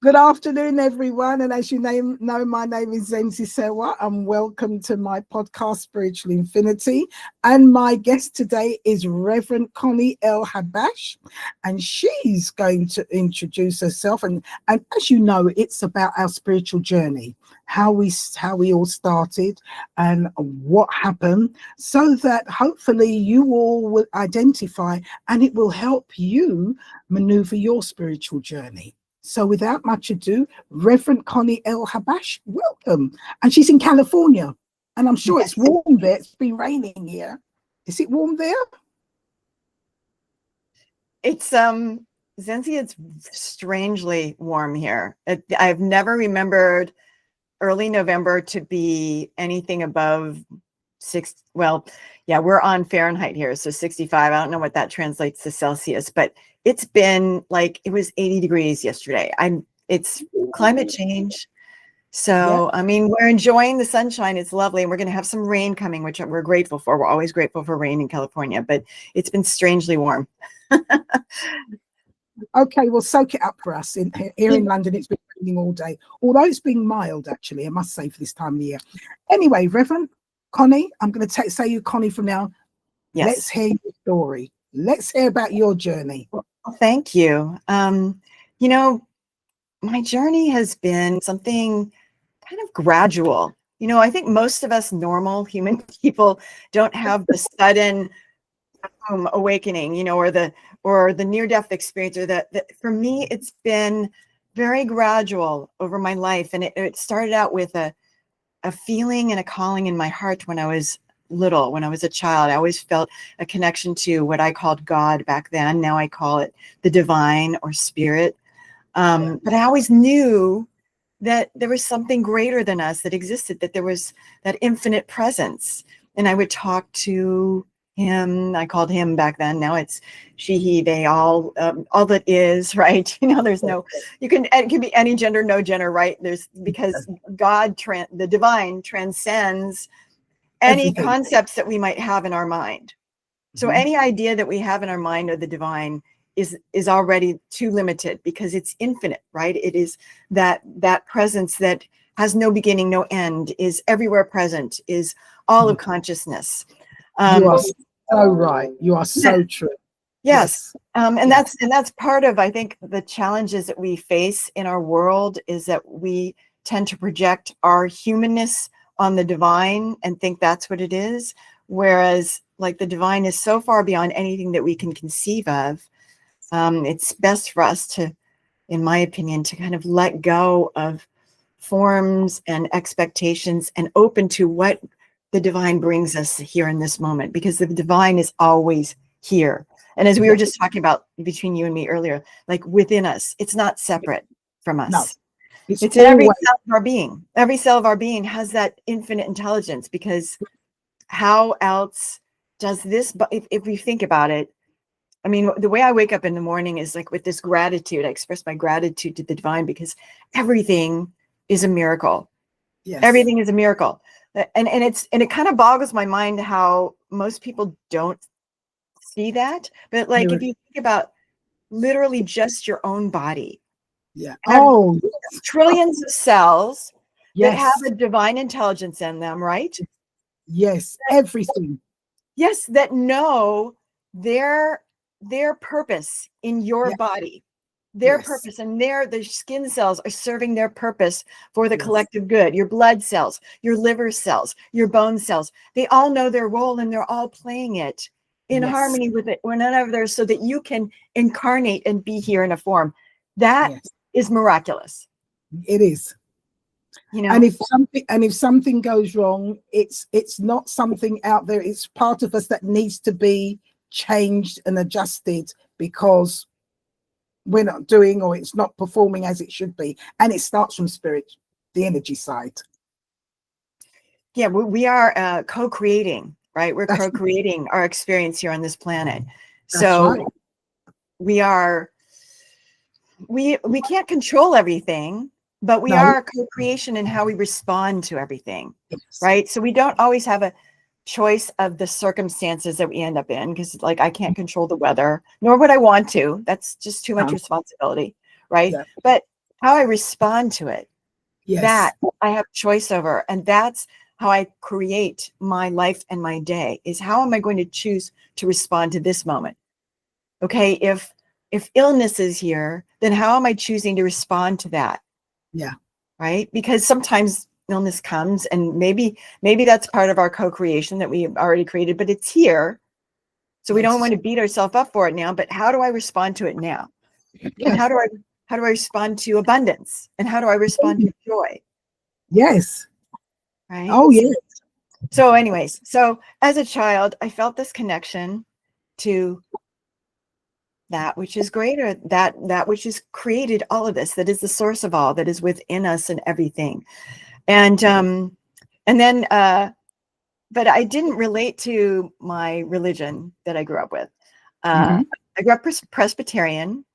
Good afternoon, everyone. And as you know, my name is Zenzi Sewa, and welcome to my podcast, Spiritual Infinity. And my guest today is Reverend Connie L. Habash, and she's going to introduce herself. And as you know, it's about our spiritual journey, how we all started and what happened, so that hopefully you all will identify and it will help you maneuver your spiritual journey. So without much ado, Reverend Connie L. Habash, welcome. And she's in California. And I'm sure it's warm there. It's been raining here. Is it warm there? It's Zenzi, it's strangely warm here. I've never remembered early November to be anything above we're on Fahrenheit here, so 65. I don't know what that translates to Celsius, but it's been like it was 80 degrees yesterday. It's climate change. So, I mean, we're enjoying the sunshine. It's lovely. And we're going to have some rain coming, which we're grateful for. We're always grateful for rain in California, but it's been strangely warm. Okay, well, soak it up for us. Here in London, it's been raining all day, although it's been mild, actually, I must say, for this time of year. Anyway, Reverend Connie, I'm going to say you Connie from now. Yes. Let's hear your story. Let's hear about your journey. Well, thank you. My journey has been something kind of gradual. I think most of us normal human people don't have the sudden awakening, or the near-death experience, or that for me, it's been very gradual over my life. And it started out with a feeling and a calling in my heart when I was little, when I was a child. I always felt a connection to what I called God back then. Now I call it the divine or spirit. But I always knew that there was something greater than us that existed, that there was that infinite presence. And I would talk to him. I called him back then. Now it's she, he, they, all that is, right? There's no, it can be any gender, no gender, right? Because God, the divine, transcends any concepts that we might have in our mind. So any idea that we have in our mind of the divine is already too limited, because it's infinite, right? It is that presence that has no beginning, no end, is everywhere present, is all of consciousness. You are so right. You are so true. Yes. And that's part of, I think, the challenges that we face in our world, is that we tend to project our humanness on the divine and think that's what it is. Whereas like the divine is so far beyond anything that we can conceive of. It's best for us to, in my opinion, to kind of let go of forms and expectations and open to what the divine brings us here in this moment, because the divine is always here. And as we were just talking about between you and me earlier, like within us, it's not separate from us. No, it's in every cell of our being. Every cell of our being has that infinite intelligence, because how else does this, but if we think about it, I mean, the way I wake up in the morning is like with this gratitude. I express my gratitude to the divine, because everything is a miracle. Yes. Everything is a miracle. And it kind of boggles my mind how most people don't see that. But like, if you think about literally just your own body. Yeah. Trillions of cells that have a divine intelligence in them, right? Yes. Everything. Yes. That know their purpose in your body, their purpose, and their skin cells are serving their purpose for the collective good. Your blood cells, your liver cells, your bone cells, they all know their role, and they're all playing it in harmony with it, one another, so that you can incarnate and be here in a form that is miraculous. It is. And if something goes wrong, it's not something out there. It's part of us that needs to be changed and adjusted, because we're not doing, or it's not performing as it should be. And it starts from spirit, the energy side. Yeah, we are co-creating, right? We're co-creating our experience here on this planet. So we can't control everything, but we are co-creation in how we respond to everything, right? So we don't always have a choice of the circumstances that we end up in, because like I can't control the weather, nor would I want to. That's just too much responsibility, right? But how I respond to it, Yes. that I have choice over. And that's how I create my life and my day, is how am I going to choose to respond to this moment? Okay, if illness is here, then how am I choosing to respond to that? Yeah. Right? Because sometimes illness comes, and maybe that's part of our co-creation that we already created, but it's here. So we don't want to beat ourselves up for it now, but how do I respond to it now? And how do I respond to abundance? And how do I respond to joy? Yes. Right? Oh, yes. So anyways, so as a child, I felt this connection to that which is greater, that which has created all of this, that is the source of all, that is within us and everything. And then but I didn't relate to my religion that I grew up with. I grew up Presbyterian.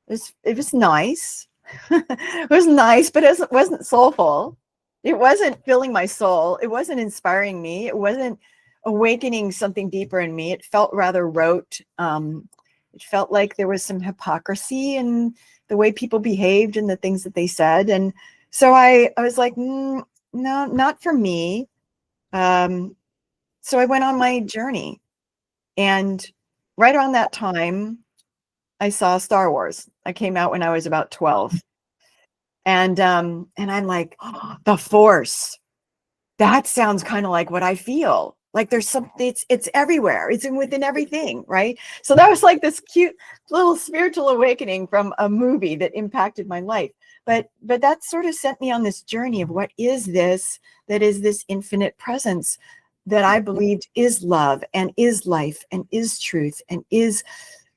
It was nice. It was nice, but it wasn't soulful. It wasn't filling my soul. It wasn't inspiring me. It wasn't awakening something deeper in me. It felt rather rote. It felt like there was some hypocrisy in the way people behaved and the things that they said. And so I was like, no, not for me. So I went on my journey, and right around that time, I saw Star Wars. I came out when I was about 12. And I'm like, oh, the Force. That sounds kind of like what I feel. Like there's something, it's everywhere. It's within everything, right? So that was like this cute little spiritual awakening from a movie that impacted my life. But that sort of sent me on this journey of what is this, that is this infinite presence that I believed is love and is life and is truth and is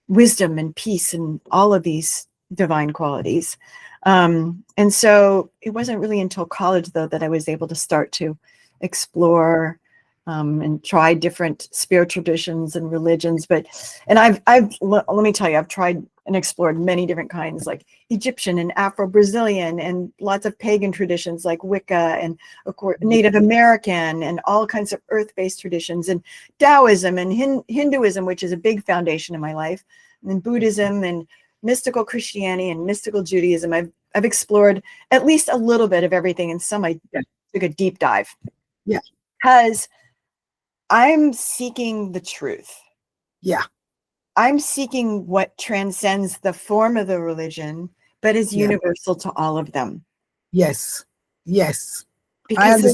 wisdom and peace and all of these divine qualities. And so it wasn't really until college, though, that I was able to start to explore and try different spiritual traditions and religions. And let me tell you, I've tried and explored many different kinds, like Egyptian and Afro-Brazilian, and lots of pagan traditions like Wicca, and of course Native American, and all kinds of earth-based traditions, and Taoism and Hinduism, which is a big foundation in my life, and then Buddhism and mystical Christianity and mystical Judaism. I've explored at least a little bit of everything, and some I took a deep dive. Yeah. Because I'm seeking the truth. Yeah. I'm seeking what transcends the form of the religion, but is universal to all of them. Yes. Yes. Because,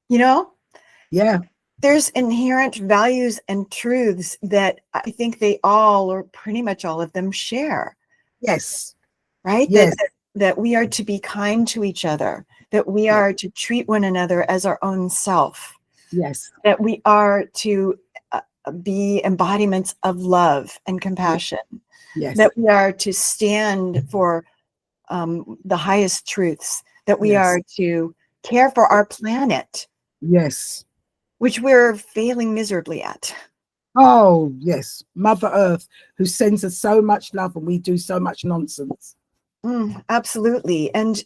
yeah, there's inherent values and truths that I think they all, or pretty much all of them, share. Yes. Right? Yes. That we are to be kind to each other, that we are to treat one another as our own self. Yes. That we are to be embodiments of love and compassion. Yes. That we are to stand for the highest truths. That we are to care for our planet. Yes. Which we're failing miserably at. Oh, yes. Mother Earth, who sends us so much love, and we do so much nonsense. Absolutely. And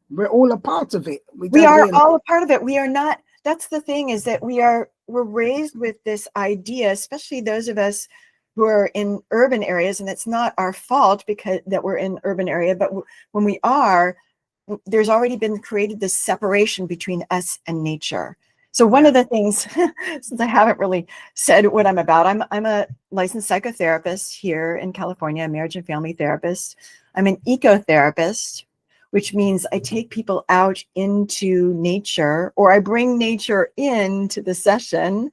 we're all a part of it. We are all a part of it. We are not, that's the thing, is that we're raised with this idea, especially those of us who are in urban areas, and it's not our fault because that we're in urban area, but when we are, there's already been created this separation between us and nature. So one of the things, since I haven't really said what I'm about, I'm a licensed psychotherapist here in California, a marriage and family therapist. I'm an ecotherapist, which means I take people out into nature, or I bring nature into the session,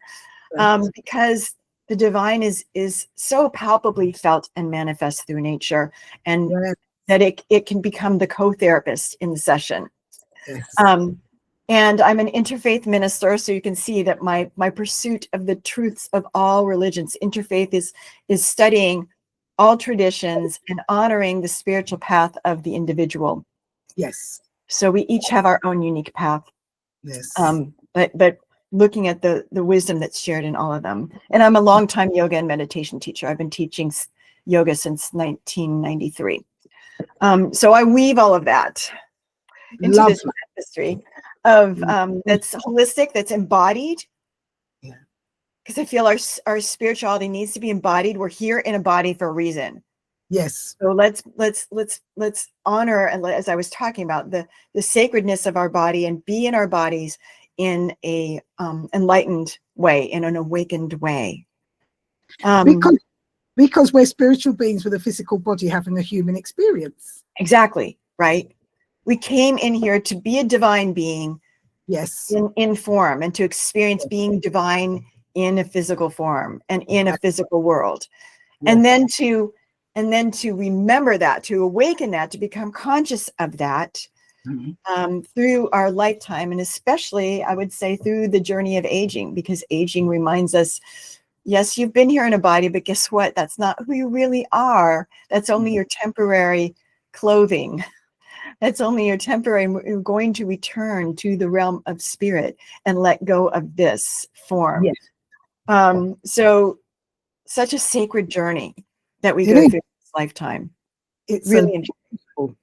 because the divine is so palpably felt and manifest through nature, and that it can become the co-therapist in the session. Yes. And I'm an interfaith minister, so you can see that my pursuit of the truths of all religions, interfaith is studying all traditions and honoring the spiritual path of the individual. Yes. So we each have our own unique path. Yes. But looking at the wisdom that's shared in all of them. And I'm a longtime yoga and meditation teacher. I've been teaching yoga since 1993. So I weave all of that into this tapestry of that's holistic, that's embodied. Because I feel our spirituality needs to be embodied. We're here in a body for a reason. Yes. So let's honor, and as I was talking about, the sacredness of our body, and be in our bodies in a enlightened way, in an awakened way. Because we're spiritual beings with a physical body having a human experience. Exactly, right? We came in here to be a divine being, yes, in form, and to experience being divine in a physical form and in a physical world. Yes. And then to remember that, to awaken that, to become conscious of that, through our lifetime, and especially, I would say, through the journey of aging, because aging reminds us, yes, you've been here in a body, but guess what? That's not who you really are. That's only your temporary clothing. That's only your temporary. You're going to return to the realm of spirit and let go of this form. Yes. So such a sacred journey that we go through this lifetime. It's really enjoyable.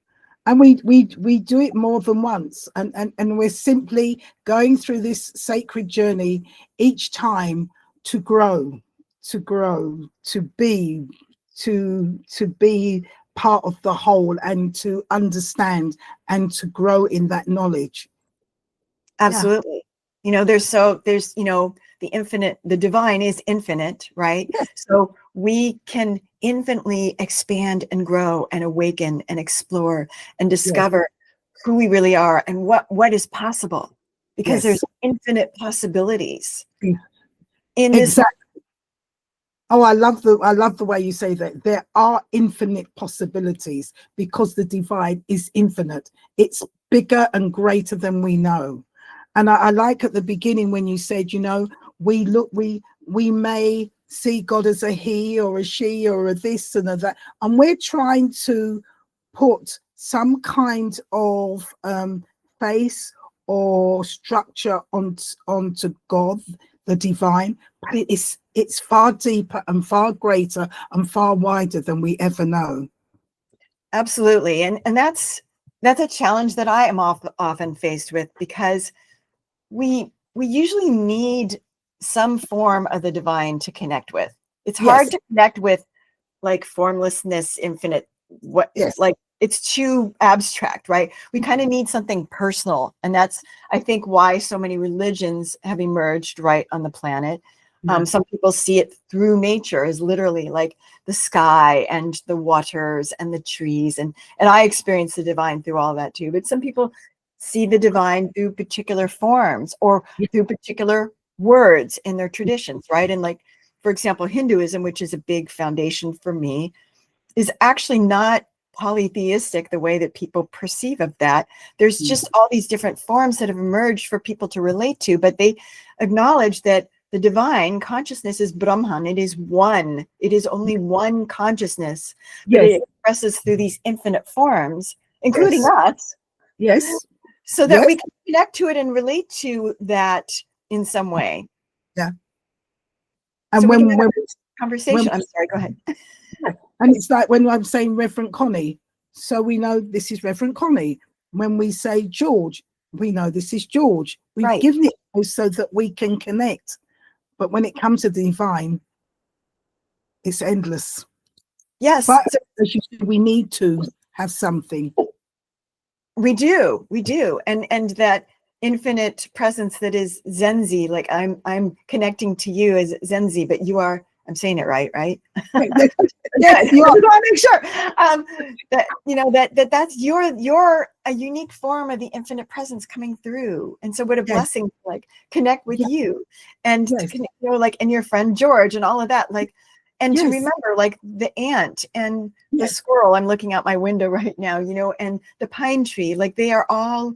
And we do it more than once, and we're simply going through this sacred journey each time to grow, to be part of the whole, and to understand and to grow in that knowledge. Absolutely. There's the infinite, the divine is infinite, right? Yes. So we can infinitely expand and grow and awaken and explore and discover who we really are and what is possible, because there's infinite possibilities in this. Oh, I love the way you say that. There are infinite possibilities because the divine is infinite. It's bigger and greater than we know. And I like at the beginning when you said, we may see God as a he or a she or a this and a that, and we're trying to put some kind of face or structure onto God, the divine, but it's far deeper and far greater and far wider than we ever know. Absolutely. And that's a challenge that I am often faced with, because we usually need some form of the divine to connect with. It's hard to connect with like formlessness, infinite, like it's too abstract, right? We kind of need something personal. And that's, I think, why so many religions have emerged right on the planet. Some people see it through nature as literally like the sky and the waters and the trees. And I experience the divine through all that too. But some people see the divine through particular forms or through particular words in their traditions, right? And like, for example, Hinduism, which is a big foundation for me, is actually not polytheistic the way that people perceive of that. There's just all these different forms that have emerged for people to relate to, but they acknowledge that the divine consciousness is Brahman. It is one. It is only one consciousness, but it expresses through these infinite forms, including us. Yes. So that we can connect to it and relate to that in some way. Yeah. And so when conversation, I'm sorry, go ahead. And it's like when I'm saying Reverend Connie, so we know this is Reverend Connie. When we say George, we know this is George. We've given it so that we can connect. But when it comes to the divine, it's endless. Yes. But as you said, we need to have something. We do. And that infinite presence that is Zenzi, like I'm connecting to you as Zenzi, but you are, I'm saying it right? Yes, you are. I want to make sure that's you're a unique form of the infinite presence coming through. And so what a blessing to like connect with you and to connect, like, and your friend George and all of that, like, and to remember like the ant and the squirrel, I'm looking out my window right now, and the pine tree, like they are all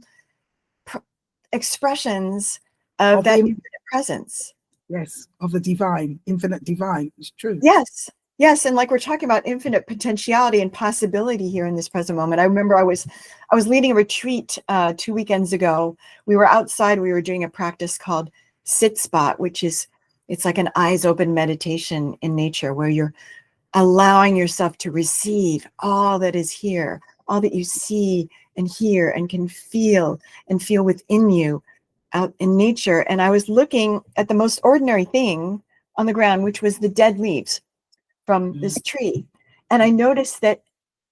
expressions of that infinite presence. Yes, of the divine, infinite divine. It's true. Yes, and like we're talking about infinite potentiality and possibility here in this present moment. I remember I was leading a retreat 2 weekends ago. We were outside. We were doing a practice called Sit Spot, which is, it's like an eyes open meditation in nature where you're allowing yourself to receive all that is here, all that you see and hear and can feel within you out in nature. And I was looking at the most ordinary thing on the ground, which was the dead leaves from this tree. And I noticed that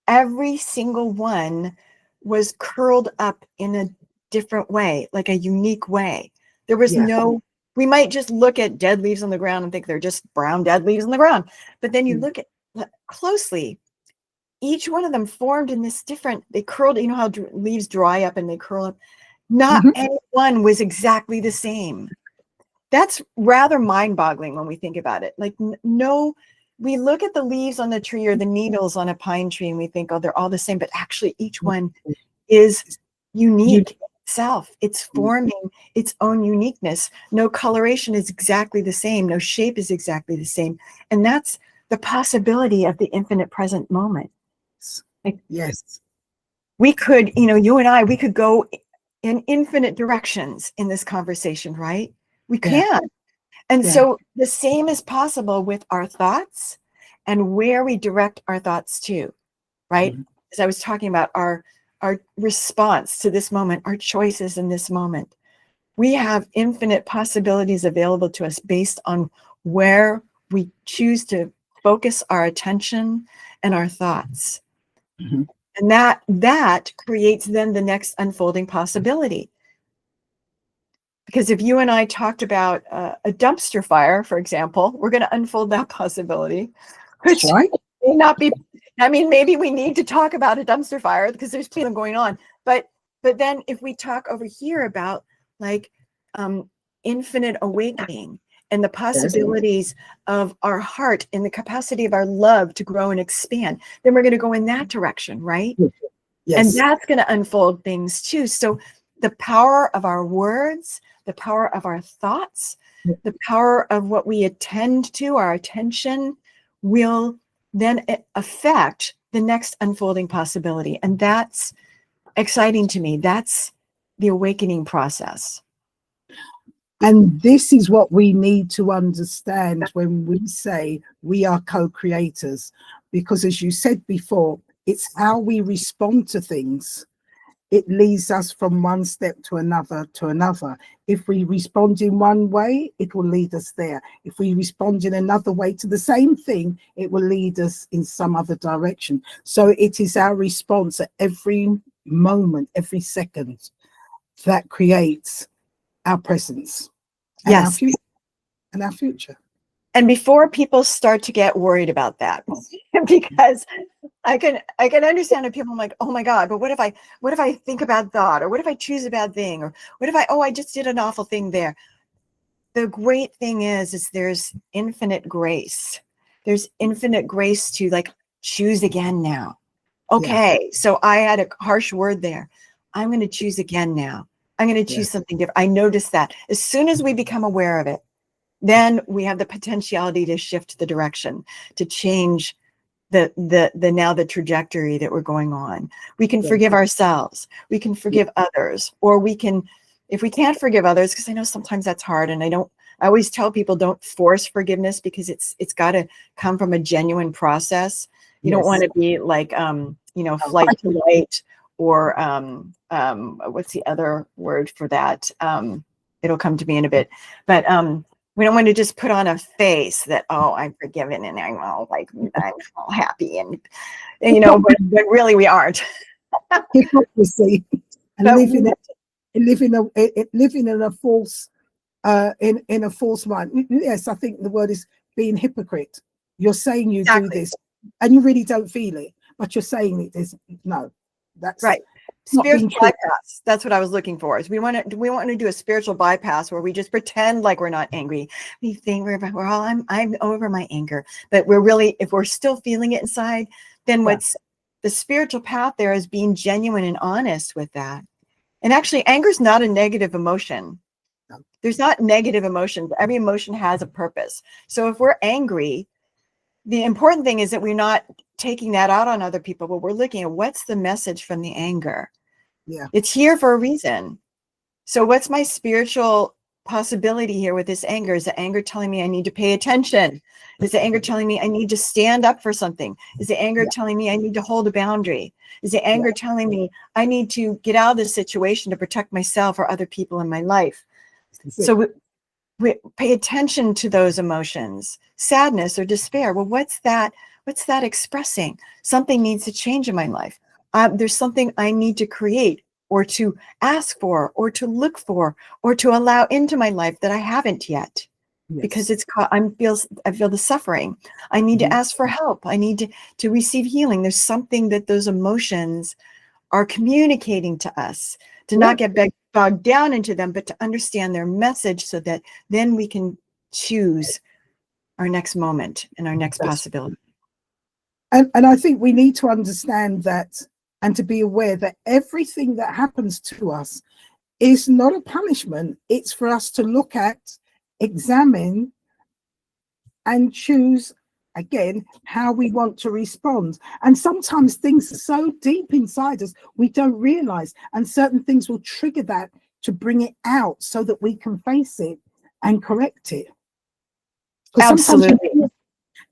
every single one was curled up in a different way, like a unique way. There was no, we might just look at dead leaves on the ground and think they're just brown dead leaves on the ground. But then you look at closely, each one of them formed in this different, they curled, you know how leaves dry up and they curl up. Not any one was exactly the same. That's rather mind-boggling when we think about it. Like, no, we look at the leaves on the tree or the needles on a pine tree and we think, oh, they're all the same. But actually, each one is unique itself. It's forming its own uniqueness. No coloration is exactly the same. No shape is exactly the same. And that's the possibility of the infinite present moment. Like, yes. We could, you and I, we could go in infinite directions in this conversation, right? We can. And so the same is possible with our thoughts and where we direct our thoughts to, right? As I was talking about our response to this moment, our choices in this moment. We have infinite possibilities available to us based on where we choose to focus our attention and our thoughts. And that creates then the next unfolding possibility. Because if you and I talked about a dumpster fire, for example, we're going to unfold that possibility, which may not be, I mean, maybe we need to talk about a dumpster fire because there's plenty of them going on. But then if we talk over here about like infinite awakening and the possibilities of our heart and the capacity of our love to grow and expand, then we're going to go in that direction, right? And that's going to unfold things too. So the power of our words, the power of our thoughts, the power of what we attend to, our attention, will then affect the next unfolding possibility. And that's exciting to me. That's the awakening process. And this is what we need to understand when we say we are co-creators, because as you said before, it's how we respond to things. It leads us from one step to another to another. If we respond in one way, it will lead us there. If we respond in another way to the same thing, it will lead us in some other direction. So it is our response at every moment, every second, that creates our presence and our future. And our future. And before people start to get worried about that, because I can understand if people are like, oh my God, but what if I think a bad thought, or what if I choose a bad thing, or what if I just did an awful thing there? The great thing is there's infinite grace. There's infinite grace to like choose again now. Okay, so I had a harsh word there. I'm going to choose again now. I'm going to choose something different. I noticed that as soon as we become aware of it, then we have the potentiality to shift the direction, to change the trajectory that we're going on. We can forgive ourselves. We can forgive others, or we can, if we can't forgive others, because I know sometimes that's hard. And I always tell people, don't force forgiveness, because it's got to come from a genuine process. You don't want to be like, flight to light, or what's the other word for that? It'll come to me in a bit, but we don't want to just put on a face that, oh, I'm forgiven and I'm all happy, and but really we aren't. Hypocrisy and living in a false in a false mind. Yes, I think the word is being hypocrite. You're saying you do this and you really don't feel it, but you're saying it is no. That's right. Spiritual bypass. That's what I was looking for. Is we want to do a spiritual bypass where we just pretend like we're not angry. We think I'm over my anger, but we're really, if we're still feeling it inside, then what's the spiritual path there is being genuine and honest with that. And actually, anger is not a negative emotion. There's not negative emotions. Every emotion has a purpose. So if we're angry, the important thing is that we're not taking that out on other people, but we're looking at what's the message from the anger. It's here for a reason. So what's my spiritual possibility here with this anger? Is the anger telling me I need to pay attention? Is the anger telling me I need to stand up for something? Is the anger telling me I need to hold a boundary? Is the anger telling me I need to get out of this situation to protect myself or other people in my life? So we pay attention to those emotions, sadness or despair. Well, what's that What's that expressing? Something needs to change in my life. There's something I need to create or to ask for or to look for or to allow into my life that I haven't yet. Yes. Because I feel the suffering. I need to ask for help. I need to receive healing. There's something that those emotions are communicating to us, to not get bogged down into them, but to understand their message so that then we can choose our next moment and our next possibility. And I think we need to understand that and to be aware that everything that happens to us is not a punishment. It's for us to look at, examine, and choose again how we want to respond. And sometimes things are so deep inside us we don't realize, and certain things will trigger that to bring it out so that we can face it and correct it. Absolutely.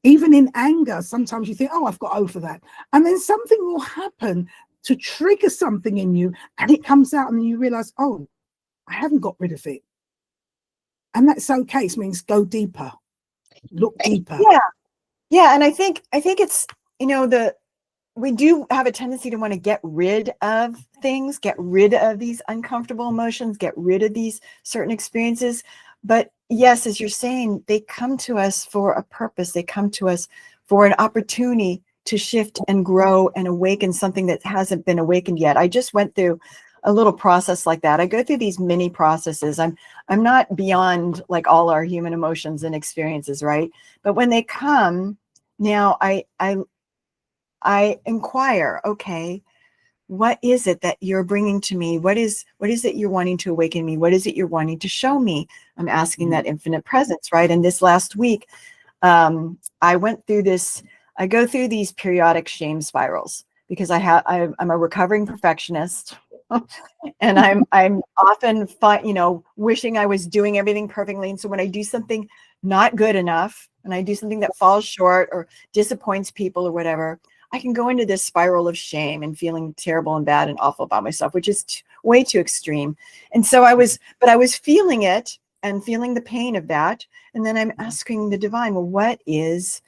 Even in anger, sometimes you think, oh, I've got over that, and then something will happen to trigger something in you, and it comes out, and you realize, oh, I haven't got rid of it. And that's okay. It means go deeper, look deeper. Yeah. And I think it's, we do have a tendency to want to get rid of things, get rid of these uncomfortable emotions, get rid of these certain experiences. But yes, as you're saying, they come to us for a purpose. They come to us for an opportunity to shift and grow and awaken something that hasn't been awakened yet. I just went through a little process like that. I go through these mini processes. I'm not beyond like all our human emotions and experiences, right? But when they come, now I inquire, okay, what is it that you're bringing to me? What is it you're wanting to awaken me? What is it you're wanting to show me? I'm asking that infinite presence, right? And this last week, I went through this. I go through these periodic shame spirals because I'm a recovering perfectionist, and I'm often wishing I was doing everything perfectly. And so when I do something not good enough, and I do something that falls short or disappoints people or whatever, I can go into this spiral of shame and feeling terrible and bad and awful about myself, which is way too extreme. And so I was feeling it and feeling the pain of that. And then I'm asking the divine, well, what is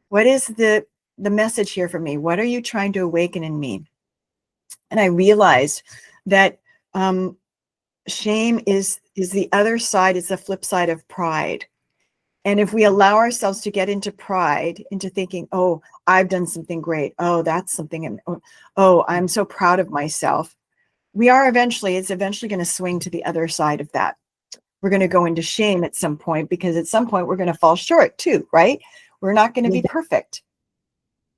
the message here for me? What are you trying to awaken in me? And I realized that shame is the other side, is the flip side of pride. And if we allow ourselves to get into pride, into thinking, oh, I've done something great. Oh, that's something. Oh, I'm so proud of myself. It's eventually going to swing to the other side of that. We're going to go into shame at some point, because at some point we're going to fall short too, right? We're not going to be perfect.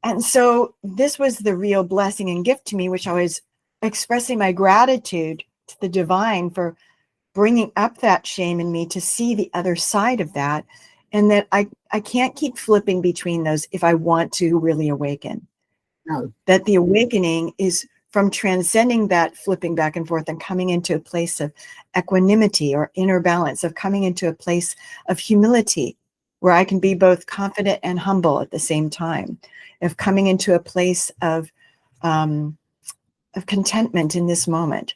And so this was the real blessing and gift to me, which I was expressing my gratitude to the divine for bringing up that shame in me to see the other side of that. And that I can't keep flipping between those if I want to really awaken. No. That the awakening is from transcending that flipping back and forth and coming into a place of equanimity or inner balance, of coming into a place of humility where I can be both confident and humble at the same time, of coming into a place of contentment in this moment.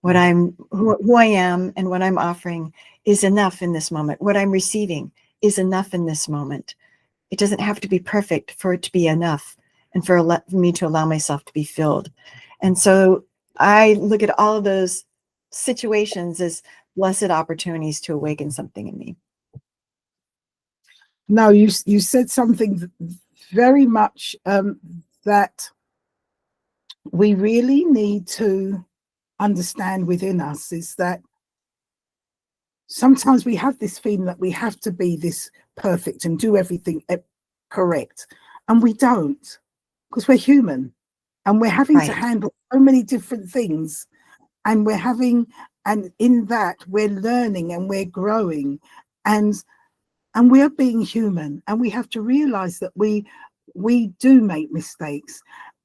Who I am and what I'm offering is enough in this moment. What I'm receiving is enough in this moment. It doesn't have to be perfect for it to be enough, and for me to allow myself to be filled. And so I look at all of those situations as blessed opportunities to awaken something in me. No, you said something very much that we really need to understand within us, is that sometimes we have this feeling that we have to be this perfect and do everything correct, and we don't, because we're human and we're having to handle so many different things, and in that we're learning and we're growing, and we're being human, and we have to realize that we do make mistakes.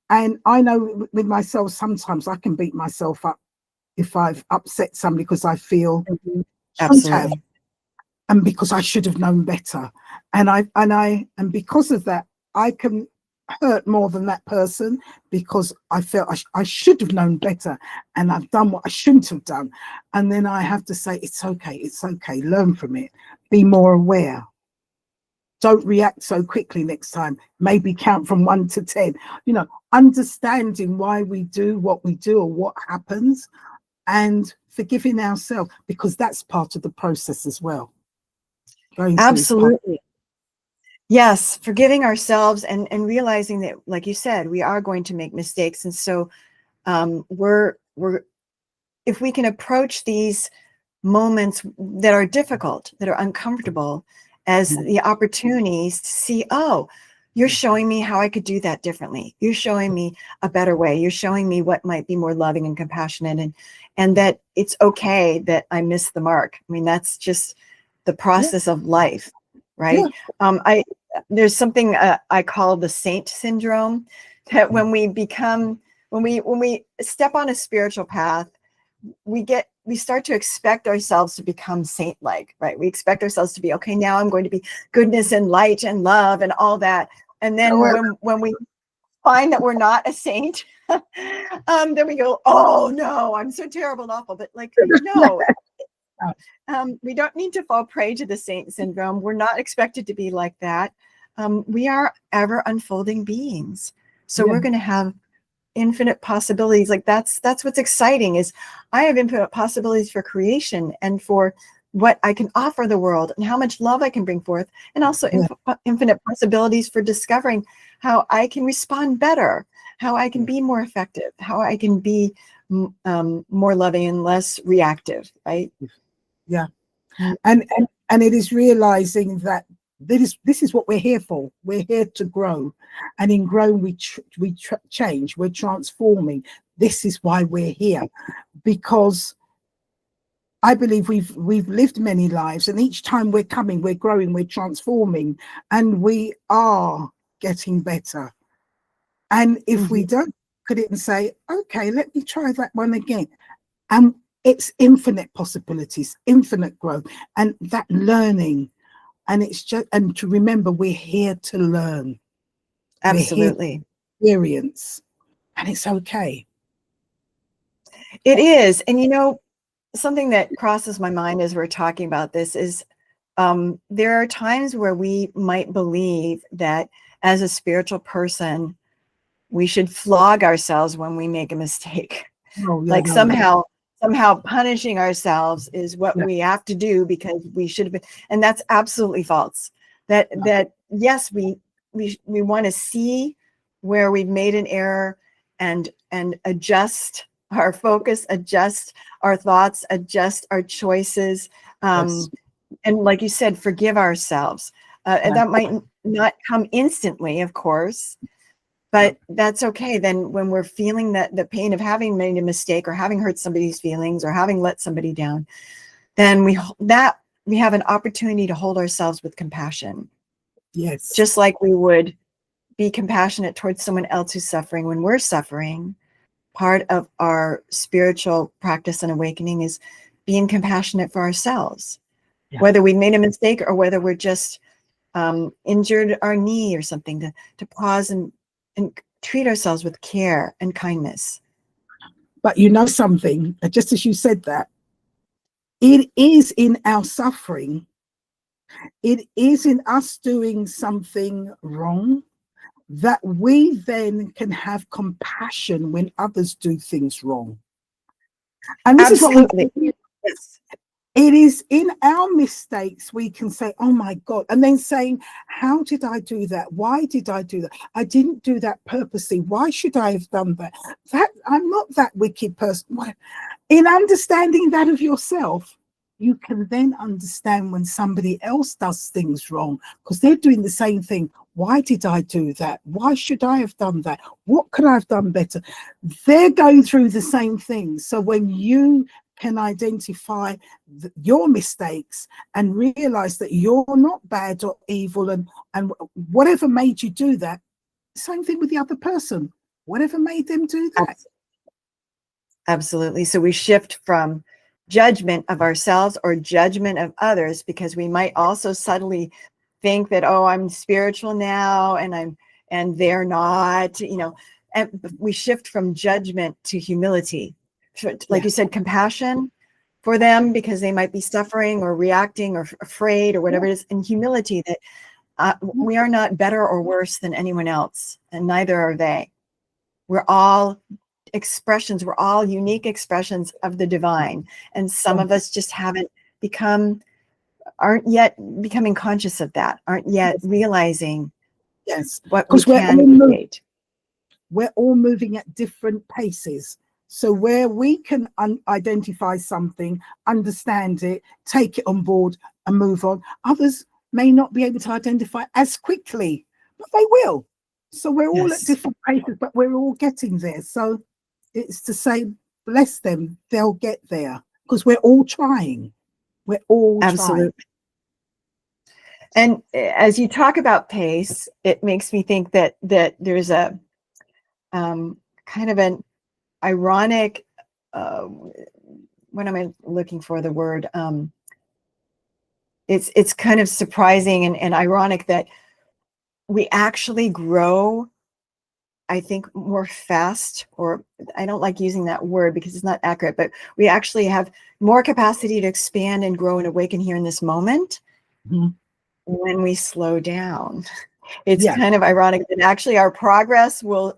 And I know with myself, sometimes I can beat myself up if I've upset somebody because I feel shouldn't have, and because I should have known better. And because of that, I can hurt more than that person, because I felt I should have known better, and I've done what I shouldn't have done. And then I have to say, it's okay, learn from it, be more aware. Don't react so quickly next time. Maybe count from 1 to 10. Understanding why we do what we do or what happens, and forgiving ourselves, because that's part of the process as well. Absolutely. Yes, forgiving ourselves and realizing that, like you said, we are going to make mistakes. And so we're if we can approach these moments that are difficult, that are uncomfortable, as the opportunities to see, oh, you're showing me how I could do that differently. You're showing me a better way. You're showing me what might be more loving and compassionate, and that it's okay that I missed the mark. I mean, that's just the process of life, right? There's something I call the saint syndrome, that when we step on a spiritual path, we start to expect ourselves to become saint-like, right? We expect ourselves to be, okay, now I'm going to be goodness and light and love and all that. And then when we find that we're not a saint, then we go, oh no, I'm so terrible and awful. But like, no, we don't need to fall prey to the saint syndrome. We're not expected to be like that. We are ever unfolding beings. So we're going to have infinite possibilities. Like that's what's exciting, is I have infinite possibilities for creation and for what I can offer the world and how much love I can bring forth, and also infinite possibilities for discovering how I can respond better, how I can be more effective, how I can be more loving and less reactive, right? Yeah. And it is realizing that this is what we're here for. We're here to grow, and in growing we change, we're transforming. This is why we're here, because I believe we've lived many lives, and each time we're coming, we're growing, we're transforming, and we are getting better. And if we don't look at it and say, okay, let me try that one again, and it's infinite possibilities, infinite growth, and that learning. And it's just, and to remember, we're here to learn. Absolutely. We're here to experience, and it's okay. It is. And something that crosses my mind as we're talking about this is there are times where we might believe that as a spiritual person, we should flog ourselves when we make a mistake. Somehow punishing ourselves is what we have to do, because we should have been. And that's absolutely false. That yes, we want to see where we've made an error and adjust our focus, adjust our thoughts, adjust our choices. And like you said, forgive ourselves. And that might not come instantly, of course, but that's okay. Then when we're feeling the pain of having made a mistake or having hurt somebody's feelings or having let somebody down, then we have an opportunity to hold ourselves with compassion. Yes. Just like we would be compassionate towards someone else who's suffering when we're suffering. Part of our spiritual practice and awakening is being compassionate for ourselves, whether we made a mistake or whether we're just injured our knee or something, to pause and treat ourselves with care and kindness. But something, just as you said that, it is in our suffering, it is in us doing something wrong, that we then can have compassion when others do things wrong. And this Absolutely. It is in our mistakes we can say, oh my God, and then saying, how did I do that? Why did I do that? I didn't do that purposely. Why should I have done that? I'm not that wicked person. In understanding that of yourself, you can then understand when somebody else does things wrong, because they're doing the same thing. Why did I do that? Why should I have done that? What could I have done better? They're going through the same thing. So when you can identify your mistakes and realize that you're not bad or evil, and whatever made you do that, same thing with the other person. Whatever made them do that. Absolutely. So we shift from judgment of ourselves or judgment of others, because we might also subtly think that, oh, I'm spiritual now and they're not, and we shift from judgment to humility. Like you said, compassion for them because they might be suffering or reacting or afraid or whatever it is, and humility that we are not better or worse than anyone else, and neither are they. We're all expressions. We're all unique expressions of the divine. And some of us just aren't yet becoming conscious of that, aren't yet realizing what we can create. We're all moving at different paces. So where we can identify something, understand it, take it on board and move on, others may not be able to identify as quickly, but they will. So we're all at different paces, but we're all getting there. So it's to say, bless them, they'll get there, because we're all trying. We're all Absolutely. trying. And as you talk about pace, it makes me think that there's a kind of an ironic, what am I looking for the word? It's kind of surprising and ironic that we actually grow, I think, more fast, or I don't like using that word because it's not accurate, but we actually have more capacity to expand and grow and awaken here in this moment when we slow down. It's kind of ironic that actually our progress will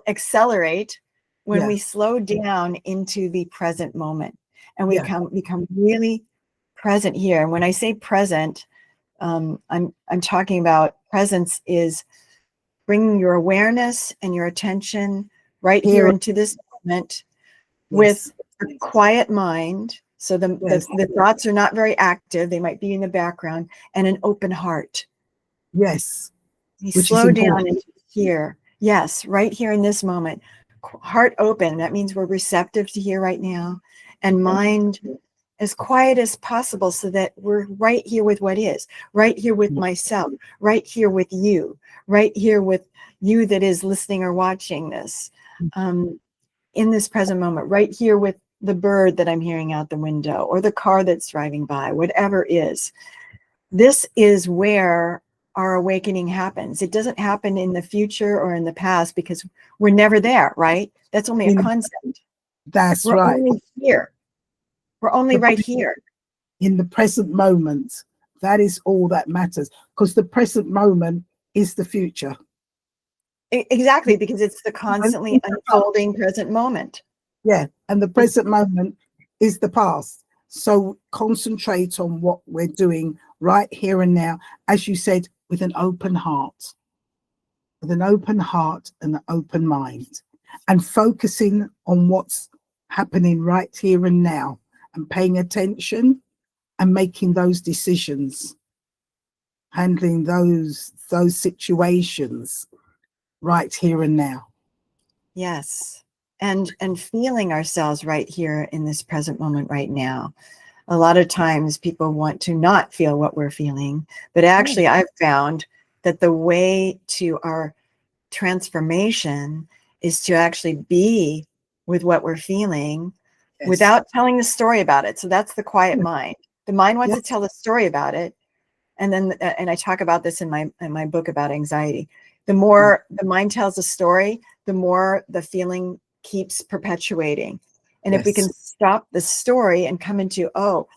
accelerate when we slow down into the present moment and we become really present here. And when I say present, I'm talking about presence is bringing your awareness and your attention right here into this moment with a quiet mind. So the thoughts are not very active. They might be in the background, and an open heart. Yes. You slow down into here. Yes, right here in this moment. Heart open. That means we're receptive to here right now. And mind as quiet as possible so that we're right here with what is, right here with myself, right here with you, right here with you that is listening or watching this, in this present moment, right here with the bird that I'm hearing out the window or the car that's driving by, whatever is. This is where our awakening happens. It doesn't happen in the future or in the past because we're never there, right? That's only a concept. That's we're right. Only here. We're only right here. In the present moment. That is all that matters, because the present moment is the future. Exactly, because it's the constantly unfolding present moment. Yeah, and the present moment is the past. So concentrate on what we're doing right here and now, as you said, with an open heart. With an open heart and an open mind. And focusing on what's happening right here and now. And paying attention and making those decisions. Handling those situations right here and now. Yes. And feeling ourselves right here in this present moment right now. A lot of times people want to not feel what we're feeling, but actually I've found that the way to our transformation is to actually be with what we're feeling without telling the story about it. So that's the quiet mind. The mind wants to tell a story about it. And then, and I talk about this in my book about anxiety. The more the mind tells a story, the more the feeling keeps perpetuating. And if we can stop the story and come into, oh,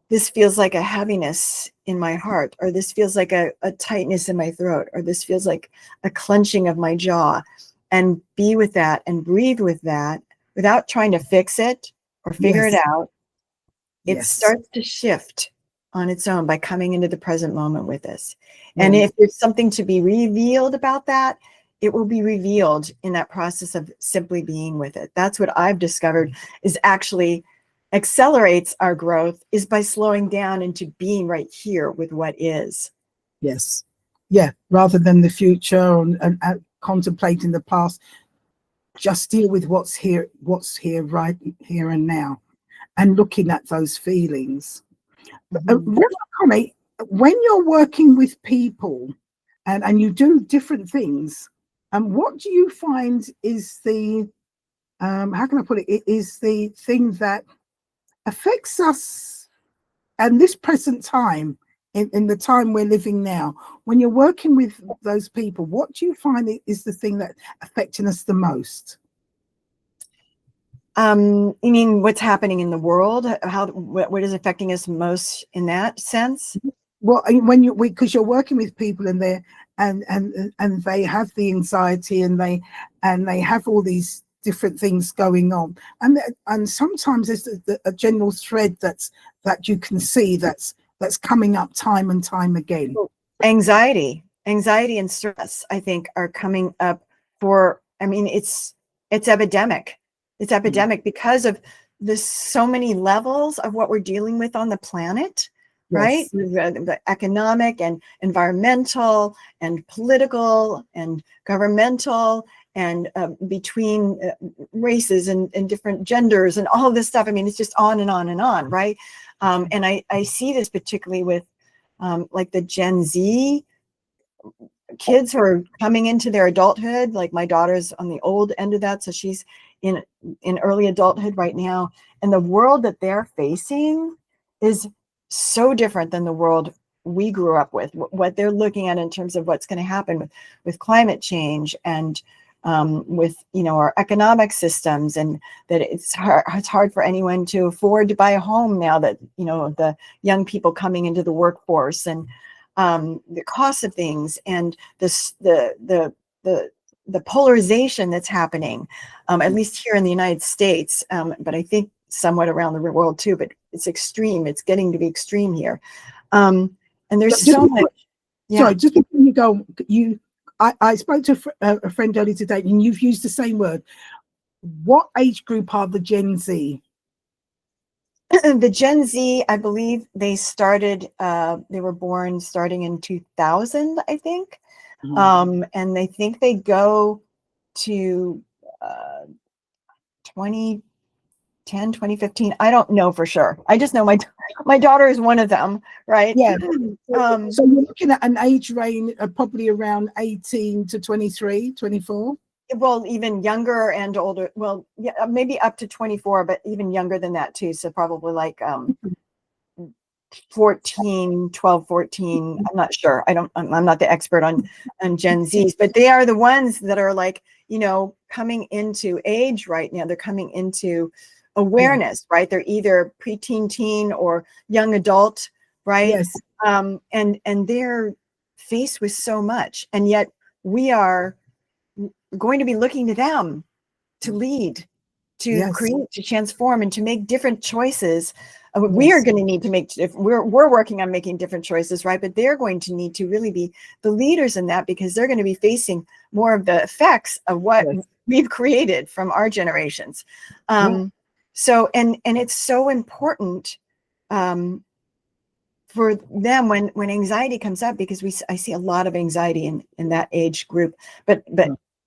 this feels like a heaviness in my heart, or this feels like a tightness in my throat, or this feels like a clenching of my jaw, and be with that and breathe with that without trying to fix it or figure it out, it starts to shift on its own by coming into the present moment with us. And if there's something to be revealed about that, it will be revealed in that process of simply being with it. That's what I've discovered is actually accelerates our growth is by slowing down into being right here with what is. Yes. Yeah. Rather than the future and contemplating the past, just deal with what's here right here and now, and looking at those feelings. Connie, when you're working with people and you do different things, what do you find is the how can I put it is the thing that affects us and this present time, in the time we're living now? When you're working with those people, what do you find is the thing that affecting us the most? You mean what's happening in the world? What is affecting us most in that sense? Well, when you because you're working with people and they and they have the anxiety and they have all these different things going on, and sometimes there's a general thread that you can see that's coming up time and time again. Anxiety and stress, I think, are coming up for, I mean, it's epidemic. It's epidemic because of the so many levels of what we're dealing with on the planet, right? Yes. The economic and environmental and political and governmental and between races and different genders and all of this stuff. I mean, it's just on and on and on, right? And I see this particularly with like the Gen Z kids who are coming into their adulthood. Like my daughter's on the old end of that, so she's in early adulthood right now, and the world that they're facing is so different than the world we grew up with. What they're looking at in terms of what's going to happen with climate change and with our economic systems, and that it's hard for anyone to afford to buy a home now that the young people coming into the workforce, and the cost of things, and the polarization that's happening, at least here in the United States, but I think somewhat around the world too. But it's extreme. It's getting to be extreme here, and there's Just so much. Yeah. Sorry, just before you go, I spoke to a friend earlier today, and you've used the same word. What age group are the Gen Z? The Gen Z, I believe they were born starting in 2000, I think. And they think they go to 2010, 2015. I don't know for sure. I just know my daughter is one of them, right? Yeah. So you're looking at an age range of probably around 18 to 23, 24. Well, even younger and older. Well, yeah, maybe up to 24, but even younger than that too. So probably like 14, 12, 14. I'm not sure. I'm not the expert on Gen Zs, but they are the ones that are like, coming into age right now. They're coming into awareness, right? They're either preteen, teen, or young adult, right? Yes. And they're faced with so much, and yet we are going to be looking to them to lead, to create, to transform, and to make different choices. We are going to need to make, if we're working on making different choices, right? But they're going to need to really be the leaders in that, because they're going to be facing more of the effects of what we've created from our generations. So, and it's so important for them when anxiety comes up, because I see a lot of anxiety in that age group, but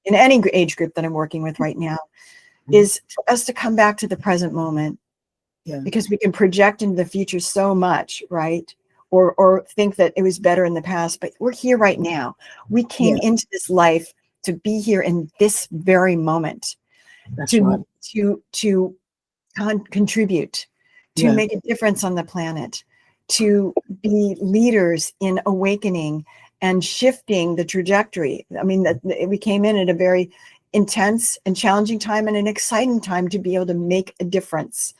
in any age group that I'm working with right now, is for us to come back to the present moment, because we can project into the future so much, right? Or think that it was better in the past, but we're here right now. We came into this life to be here in this very moment. That's to contribute, to make a difference on the planet, to be leaders in awakening and shifting the trajectory. I mean, we came in at a very intense and challenging time, and an exciting time to be able to make a difference.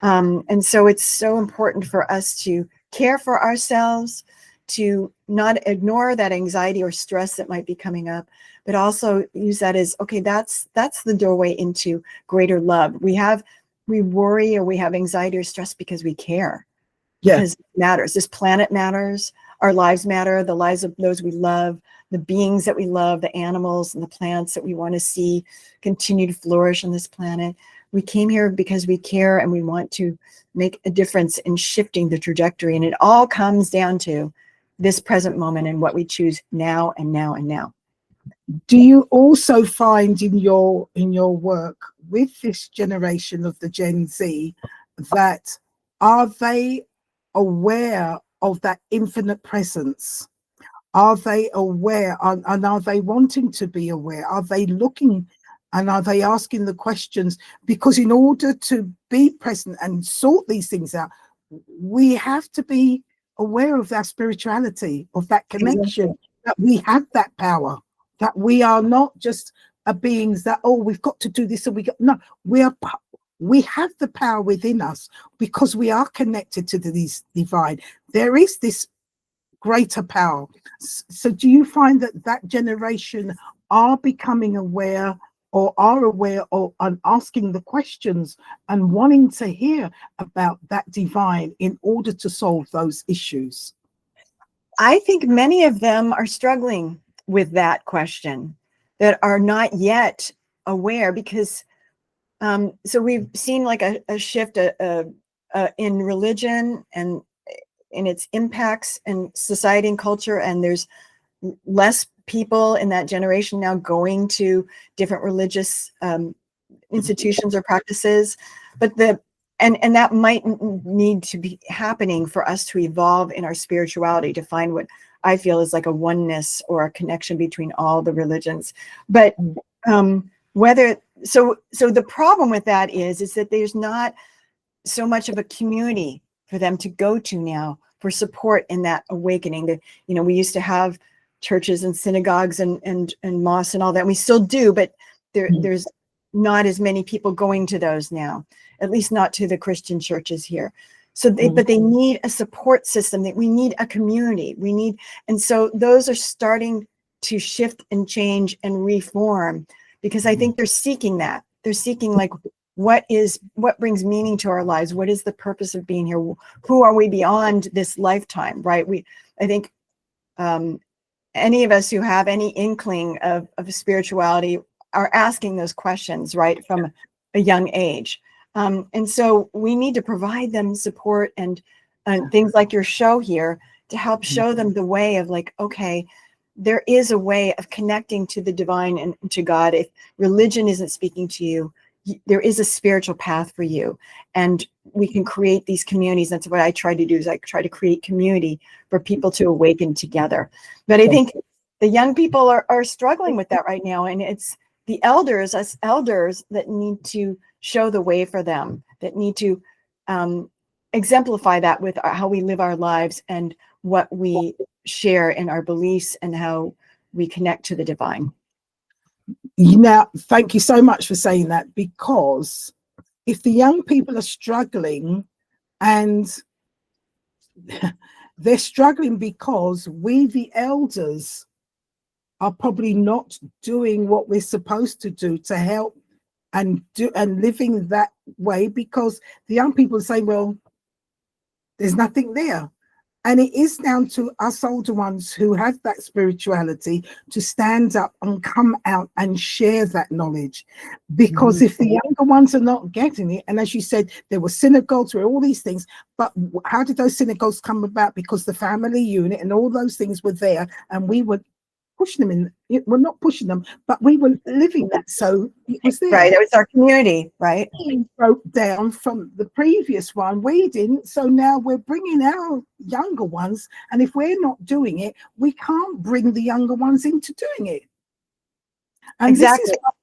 And so it's so important for us to care for ourselves, to not ignore that anxiety or stress that might be coming up, but also use that as, okay, that's the doorway into greater love. We worry or we have anxiety or stress because we care, because it matters. This planet matters. Our lives matter, the lives of those we love, the beings that we love, the animals and the plants that we want to see continue to flourish on this planet. We came here because we care, and we want to make a difference in shifting the trajectory. And it all comes down to this present moment and what we choose now and now and now. Do you also find in your work with this generation of the Gen Z that are they aware of that infinite presence? Are they aware, and are they wanting to be aware? Are they looking, and are they asking the questions? Because in order to be present and sort these things out, we have to be aware of that spirituality, of that connection, that we have that power, that we are not just beings that, oh, we've got to do this, and we have the power within us, because we are connected to this divine. There is this greater power. So do you find that that generation are becoming aware, or are aware, or and asking the questions and wanting to hear about that divine in order to solve those issues? I think many of them are struggling with that question, that are not yet aware, because so we've seen like a shift in religion and in its impacts in society and culture, and there's less people in that generation now going to different religious institutions or practices, but and that might need to be happening for us to evolve in our spirituality, to find what I feel is like a oneness or a connection between all the religions. But whether so the problem with that is that there's not so much of a community for them to go to now for support in that awakening. That, you know, we used to have churches and synagogues and mosques and all that. We still do, but there's not as many people going to those now, at least not to the Christian churches here. So but they need a support system, that we need a community. We need, and so those are starting to shift and change and reform, because I think they're seeking that. They're seeking like, what brings meaning to our lives? What is the purpose of being here? Who are we beyond this lifetime, right? I think any of us who have any inkling of spirituality are asking those questions, right, from a young age. And so we need to provide them support and things like your show here to help show them the way of like, okay, there is a way of connecting to the divine and to God. If religion isn't speaking to you, there is a spiritual path for you, and we can create these communities. That's what I try to do, is I try to create community for people to awaken together. But I think the young people are struggling with that right now, and it's the elders, us elders, that need to show the way for them, that need to exemplify that with how we live our lives and what we share in our beliefs and how we connect to the divine. Now, thank you so much for saying that, because if the young people are struggling, and they're struggling because we, the elders, are probably not doing what we're supposed to do to help and living that way, because the young people say, well, there's nothing there. And it is down to us older ones who have that spirituality to stand up and come out and share that knowledge. Because if the younger ones are not getting it, and as you said, there were synagogues, where all these things, but how did those synagogues come about? Because the family unit and all those things were there, and we were pushing them in. We're not pushing them, but we were living that. So it was there. Right. It was our community, right? We broke down from the previous one. We didn't. So now we're bringing our younger ones. And if we're not doing it, we can't bring the younger ones into doing it. And exactly. This is what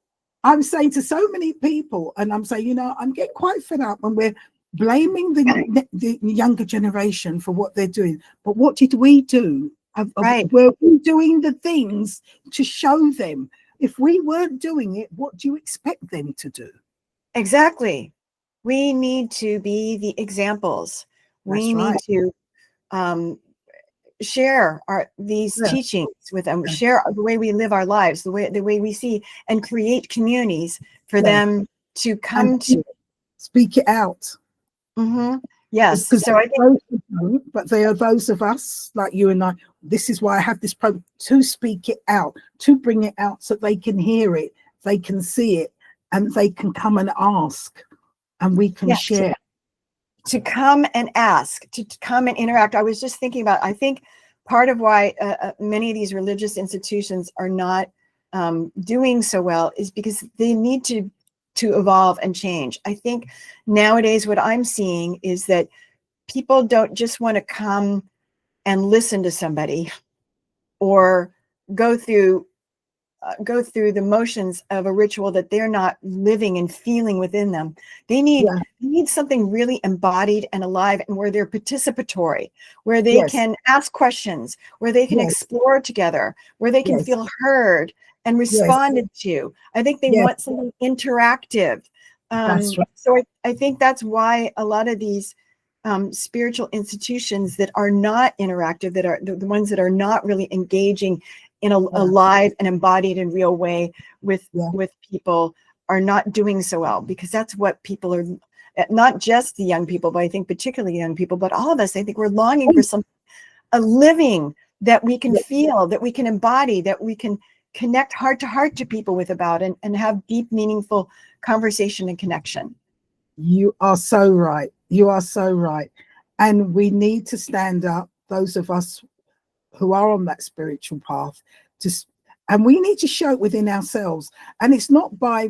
I'm saying to so many people. And I'm saying, I'm getting quite fed up when we're blaming the younger generation for what they're doing. But what did we do? Right. Were we doing the things to show them? If we weren't doing it, what do you expect them to do? Exactly. We need to be the examples. We need to share these teachings with them, share the way we live our lives, the way we see, and create communities for them to come to. Speak it out. Yes. So I think, but they are those of us like you and I. This is why I have this program, to speak it out, to bring it out so they can hear it, they can see it, and they can come and ask, and we can share. To come and ask, to come and interact. I was just thinking about, I think part of why many of these religious institutions are not doing so well is because they need to evolve and change. I think nowadays what I'm seeing is that people don't just want to come and listen to somebody or go through the motions of a ritual that they're not living and feeling within them. They need something really embodied and alive, and where they're participatory, where they can ask questions, where they can explore together, where they can feel heard and responded to. I think they want something interactive. That's right. So I think that's why a lot of these spiritual institutions that are not interactive, that are the ones that are not really engaging in a live and embodied and real way with people, are not doing so well, because that's what people are, not just the young people, but I think particularly young people, but all of us, I think we're longing for a living that we can feel, that we can embody, that we can connect heart to heart to people with about, and have deep, meaningful conversation and connection. You are so right. You are so right. And we need to stand up, those of us who are on that spiritual path, and we need to show it within ourselves. And it's not by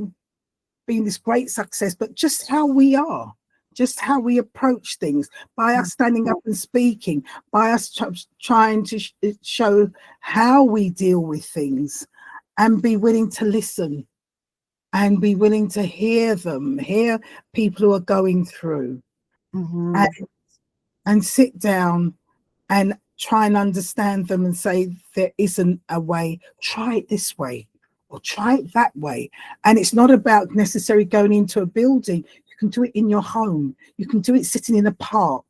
being this great success, but just how we are, just how we approach things, by us standing up and speaking, by us trying to show how we deal with things, and be willing to listen and be willing to hear people who are going through, and sit down and try and understand them and say, there isn't a way, try it this way or try it that way. And it's not about necessarily going into a building. You can do it in your home. You can do it sitting in a park,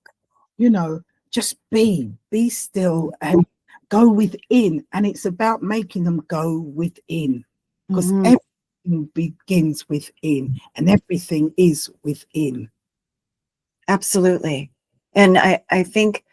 just be still and go within. And it's about making them go within, because everything begins within and everything is within. Absolutely. And I think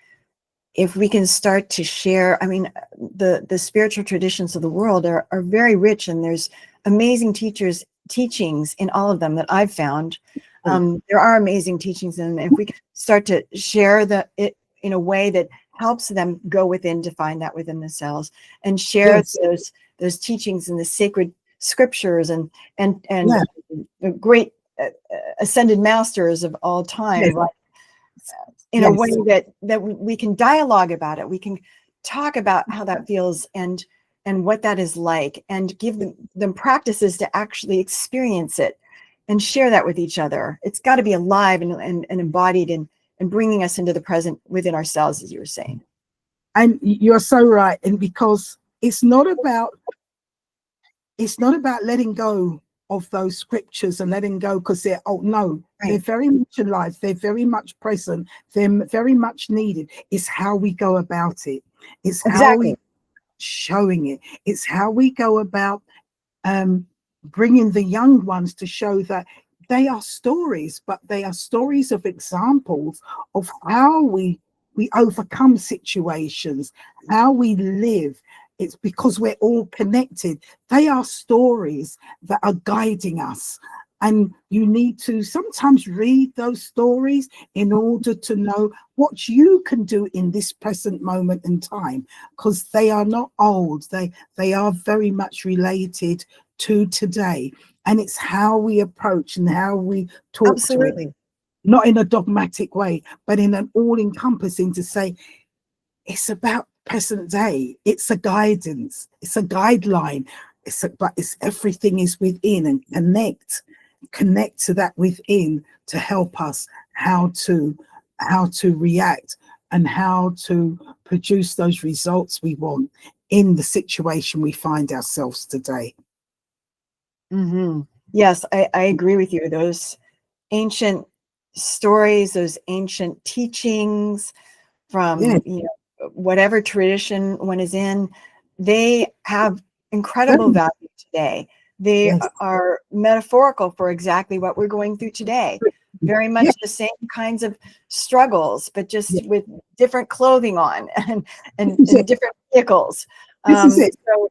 if we can start to share, I mean, the spiritual traditions of the world are very rich, and there's amazing teachings in all of them that I've found. There are amazing teachings, and if we can start to share it in a way that helps them go within, to find that within themselves, and share those teachings in the sacred scriptures and the great ascended masters of all time, right? In a way that we can dialogue about it. We can talk about how that feels and what that is like, and give them practices to actually experience it and share that with each other. It's got to be alive and embodied and bringing us into the present within ourselves, as you were saying. And you're so right. And because it's not about letting go of those scriptures and letting go because they're they're very much alive, they're very much present, they're very much needed. It's how we go about it. It's how we showing it. It's how we go about bringing the young ones to show that they are stories, but they are stories of examples of how we overcome situations, how we live. It's because we're all connected. They are stories that are guiding us. And you need to sometimes read those stories in order to know what you can do in this present moment in time, because they are not old. They are very much related to today. And it's how we approach and how we talk to it. Not in a dogmatic way, but in an all-encompassing, to say it's about present day. It's a guidance. It's a guideline. But everything is within, and connect to that within to help us how to react and how to produce those results we want in the situation we find ourselves today. Yes, I agree with you. Those ancient stories, those ancient teachings from whatever tradition one is in, they have incredible value today. They are metaphorical for exactly what we're going through today. Very much the same kinds of struggles, but just with different clothing on and different vehicles. This is it. So,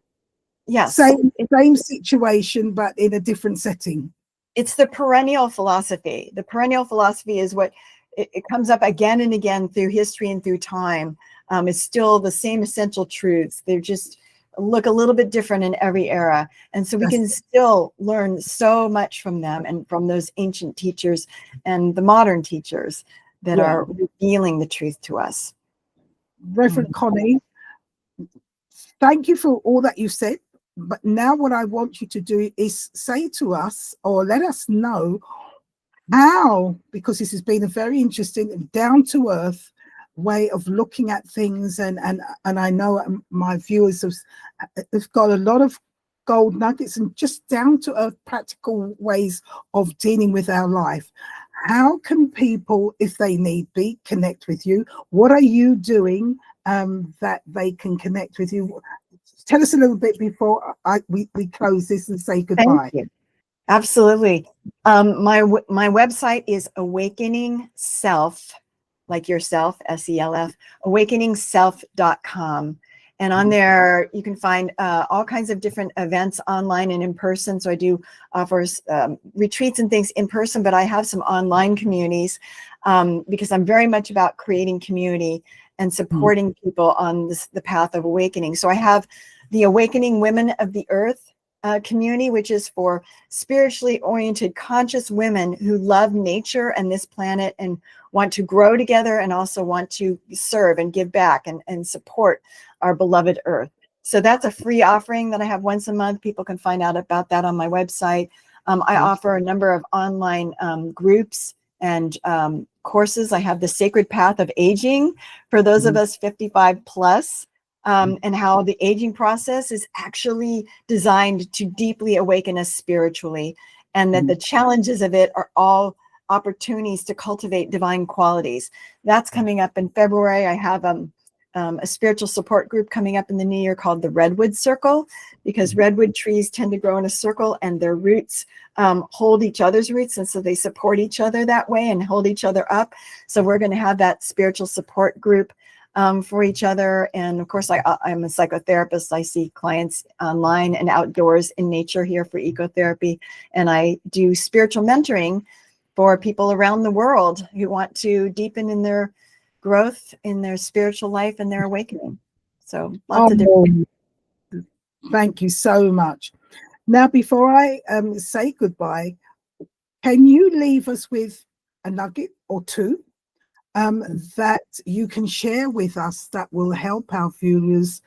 yes. Same situation, but in a different setting. It's the perennial philosophy. The perennial philosophy is what it comes up again and again through history and through time. It's still the same essential truths. They just look a little bit different in every era. And so we can still learn so much from them and from those ancient teachers and the modern teachers that are revealing the truth to us. Reverend Connie, thank you for all that you said. But now what I want you to do is say to us, or let us know how, because this has been a very interesting and down-to-earth way of looking at things, and I know my viewers have got a lot of gold nuggets and just down-to-earth practical ways of dealing with our life. how can people, if they need be, connect with you? What are you doing that they can connect with you? Tell us a little bit before we close this and say Thank goodbye. you. Absolutely. My website is Awakening Self, like yourself, SELF, awakeningself.com. And on there, you can find all kinds of different events online and in person. So I do offers retreats and things in person, but I have some online communities because I'm very much about creating community and supporting people on the path of awakening. So I have the Awakening Women of the Earth community, which is for spiritually oriented, conscious women who love nature and this planet and want to grow together and also want to serve and give back and support our beloved Earth. So that's a free offering that I have once a month. People can find out about that on my website. I offer a number of online groups and courses. I have the Sacred Path of Aging for those of us 55 plus. And how the aging process is actually designed to deeply awaken us spiritually, and that the challenges of it are all opportunities to cultivate divine qualities. That's coming up in February. I have a spiritual support group coming up in the new year called the Redwood Circle, because redwood trees tend to grow in a circle and their roots hold each other's roots. And so they support each other that way and hold each other up. So we're going to have that spiritual support group for each other. And of course, I'm a psychotherapist. I see clients online and outdoors in nature here for ecotherapy. And I do spiritual mentoring for people around the world who want to deepen in their growth, in their spiritual life and their awakening. So lots of different. Thank you so much. Now, before I say goodbye, can you leave us with a nugget or two that you can share with us that will help our viewers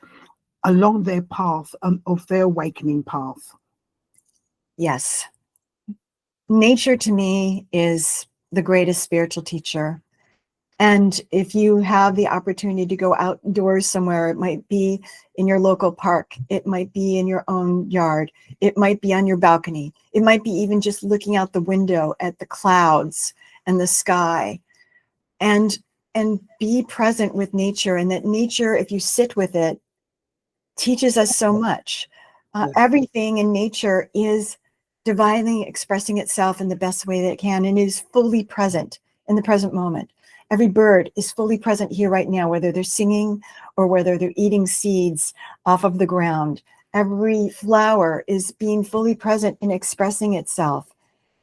along their path of their awakening path? Yes. Nature to me is the greatest spiritual teacher. And if you have the opportunity to go outdoors somewhere, it might be in your local park, it might be in your own yard, it might be on your balcony, it might be even just looking out the window at the clouds and the sky, and be present with nature. And that nature, if you sit with it, teaches us so much. Everything in nature is divinely expressing itself in the best way that it can, and is fully present in the present moment. Every bird is fully present here right now, whether they're singing or whether they're eating seeds off of the ground. Every flower is being fully present in expressing itself,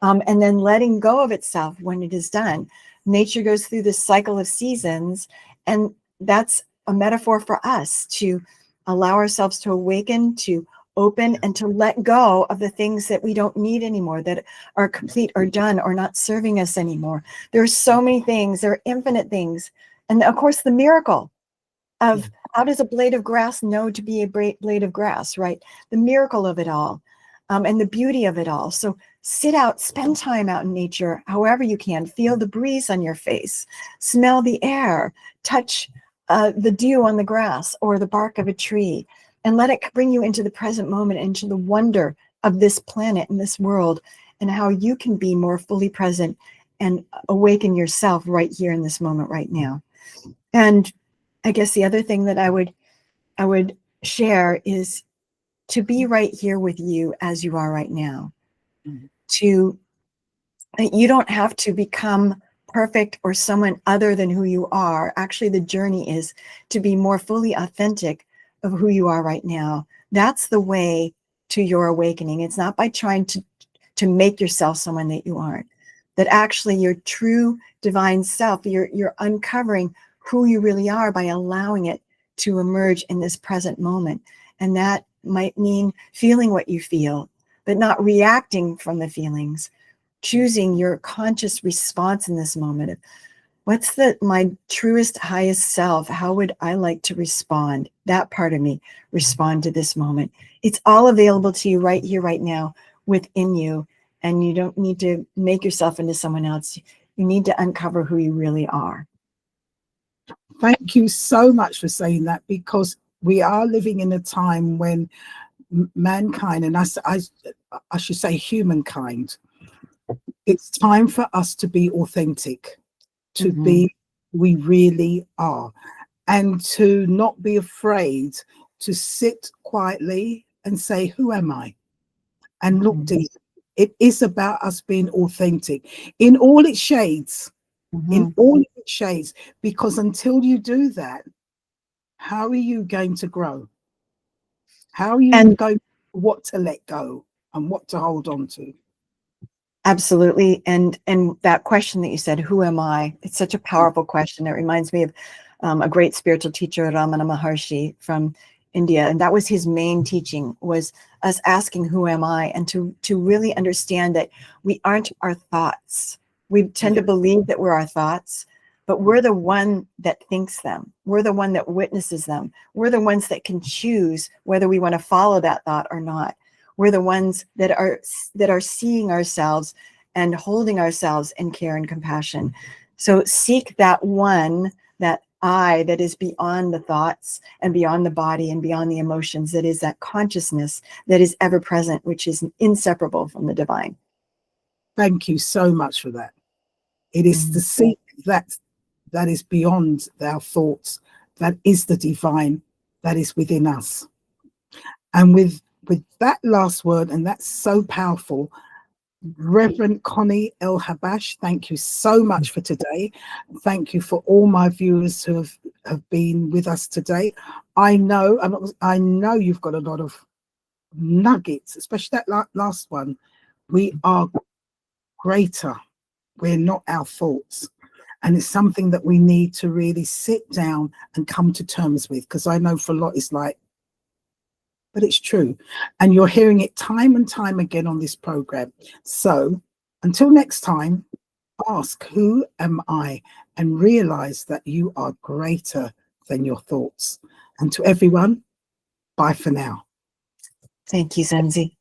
and then letting go of itself when it is done. Nature goes through this cycle of seasons, and that's a metaphor for us to allow ourselves to awaken, to open, and to let go of the things that we don't need anymore, that are complete or done or not serving us anymore. There are so many things, there are infinite things. And of course, the miracle of how does a blade of grass know to be a blade of grass, right? The miracle of it all, and the beauty of it all. So sit out, spend time out in nature, however you can. Feel the breeze on your face, smell the air, touch the dew on the grass or the bark of a tree, and let it bring you into the present moment, into the wonder of this planet and this world, and how you can be more fully present and awaken yourself right here in this moment right now. And I guess the other thing that I would share is to be right here with you as you are right now. You don't have to become perfect or someone other than who you are. Actually, the journey is to be more fully authentic of who you are right now. That's the way to your awakening. It's not by trying to make yourself someone that you aren't. That actually your true divine self, you're uncovering who you really are by allowing it to emerge in this present moment. And that might mean feeling what you feel, but not reacting from the feelings. Choosing your conscious response in this moment. What's my truest, highest self? How would I like to respond? That part of me, respond to this moment. It's all available to you right here, right now, within you. And you don't need to make yourself into someone else. You need to uncover who you really are. Thank you so much for saying that, because we are living in a time when mankind, and I should say humankind, It's time for us to be authentic, to Mhm. be we really are, and to not be afraid to sit quietly and say, who am I? And look Mhm. deep. It is about us being authentic in all its shades, in Mhm. all its shades, because until you do that, how are you going to grow? How are you And going what to let go and what to hold on to? absolutely. And that question that you said, who am I? It's such a powerful question. It reminds me of a great spiritual teacher, Ramana Maharshi from India. And that was his main teaching, was us asking, who am I? And to really understand that we aren't our thoughts. We tend to believe that we're our thoughts, but we're the one that thinks them. We're the one that witnesses them. We're the ones that can choose whether we want to follow that thought or not. We're the ones that are seeing ourselves and holding ourselves in care and compassion. So seek that one, that I that is beyond the thoughts and beyond the body and beyond the emotions, that is that consciousness that is ever present, which is inseparable from the divine. Thank you so much for that. It is the seek that is beyond our thoughts, that is the divine, that is within us. And with that last word, and that's so powerful, Reverend Connie El Habash, thank you so much for today. Thank you for all my viewers who have been with us today. I know you've got a lot of nuggets, especially that last one. We are greater. We're not our thoughts. And it's something that we need to really sit down and come to terms with, because I know for a lot it's like, but it's true. And you're hearing it time and time again on this program. So until next time, ask, who am I? And realize that you are greater than your thoughts. And to everyone, bye for now. Thank you, Zenzi.